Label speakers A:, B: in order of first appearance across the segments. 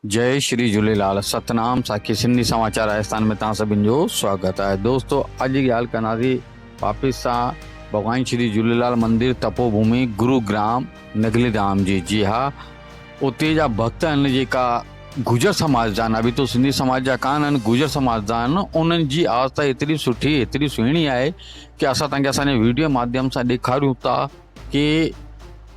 A: जय श्री झूलेलाल। सतनाम साखी सिंधी समाचार राजस्थान में तव्हां सभिनि जो स्वागत है। दोस्तों, अॼु जी ॻाल्हि कंदासीं वापसि सां भॻवान श्री झूलेलाल मंदिर तपोभूमि गुरुग्राम नगलीधाम जी। जी हा, उते जा भक्त आहिनि जेका गुजर समाज जा आहिनि, अभी तो सिंधी समाज जा कान आहिनि, गुजर समाज जा आहिनि। उन्हनि जी आस्था एतिरी सुठी, एतिरी सुहिणी आहे कि असां तव्हांखे असांजे वीडियो माध्यम सां ॾेखारियूं था कि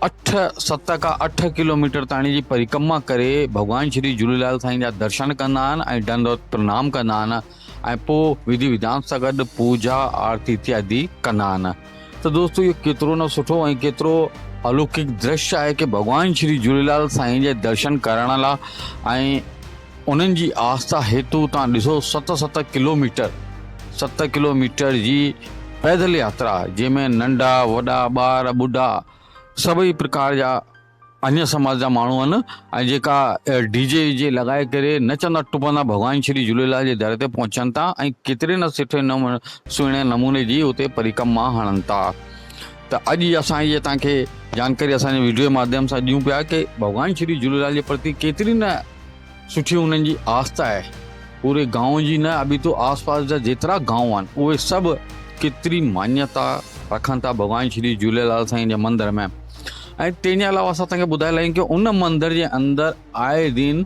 A: 7 किलोमीटर ताणी जी परिक्रमा करे भगवान श्री झूलेलाल साईं जा दर्शन कंदा आहिनि ऐं दंडवत प्रणाम कंदा आहिनि ऐं पोइ विधि विधान सां गॾु पूजा आरती इत्यादि कंदा आहिनि। त दोस्तों, इहो केतिरो न सुठो ऐं केतिरो अलौकिक दृश्य आहे कि भगवान श्री झूलेलाल साईं जे दर्शन करण लाइ ऐं उन्हनि जी आस्था हेतु तव्हां ॾिसो 7 किलोमीटर जी पैदल यात्रा, जंहिंमें नंढा वॾा ॿार ॿुढा सभई प्रकार जा अन्य समाज जा माण्हू आहिनि ऐं जेका डीजे वीजे लॻाए करे नचंदा टुपंदा भगवान श्री झूलेलाल जे दर ते पहुचनि था ऐं केतिरे न सुठे सुहिणे नमूने जी उते परिक्रमा हणनि था। त अॼु असां इहे तव्हांखे जानकारी असांजे वीडियो जे माध्यम सां ॾियूं पिया कि भगवान श्री झूलेलाल जे प्रति केतिरी न सुठी उन्हनि जी आस्था आहे। पूरे गांव जी न, अभी तो आसपास जा जेतिरा गांव आहिनि उहे सभु केतिरी मान्यता रखनि था भगवान श्री झूलेलाल साईं जे मंदर में। ऐं तंहिंजे अलावा असां तव्हांखे ॿुधाए लाहियूं कि उन मंदर जे अंदरि आए दिन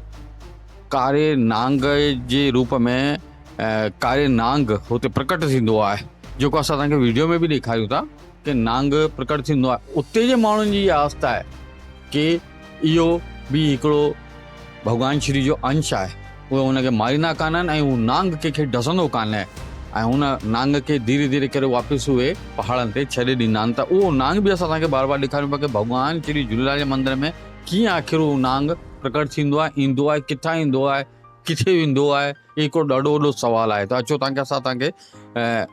A: कारे नांग जे रूप में कारे नांग हुते प्रकट थींदो आहे, जेको असां तव्हांखे वीडियो में बि ॾेखारियूं था कि नांग प्रकट थींदो आहे। उते जे माण्हुनि जी इहा आस्था आहे कि इहो बि हिकिड़ो भगवान श्री जो अंश आहे। उहे हुनखे मारींदा कान आहिनि ऐं उहो नांग कंहिंखे ॾसंदो कान आहे ऐं हुन नांग खे धीरे धीरे करे वापसि उहे पहाड़नि ते छॾे ॾींदा आहिनि। त उहो नांग बि असां तव्हांखे बार बार ॾेखारियूं पिया कि भगवान श्री झूलेलाल जे मंदर में कीअं आख़िर उहो नांग प्रकट थींदो आहे, ईंदो आहे, किथां ईंदो आहे, किथे वेंदो आहे, हिकिड़ो ॾाढो वॾो सुवालु आहे। त अचो असां तव्हांखे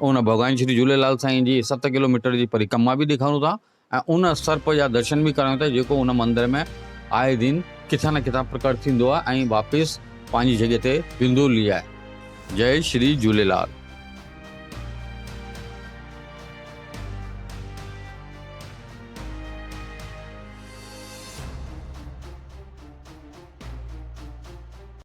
A: उन भगवान श्री झूलेलाल साईं जी 7 किलोमीटर जी परिक्रमा बि ॾेखारूं था ऐं उन सर्प जा दर्शन बि करायूं था जेको उन मंदर में आए दिन किथां न किथां प्रकट थींदो आहे ऐं वापसि पंहिंजी जॻह ते विंदुली आहे। जय श्री झूलेलाल।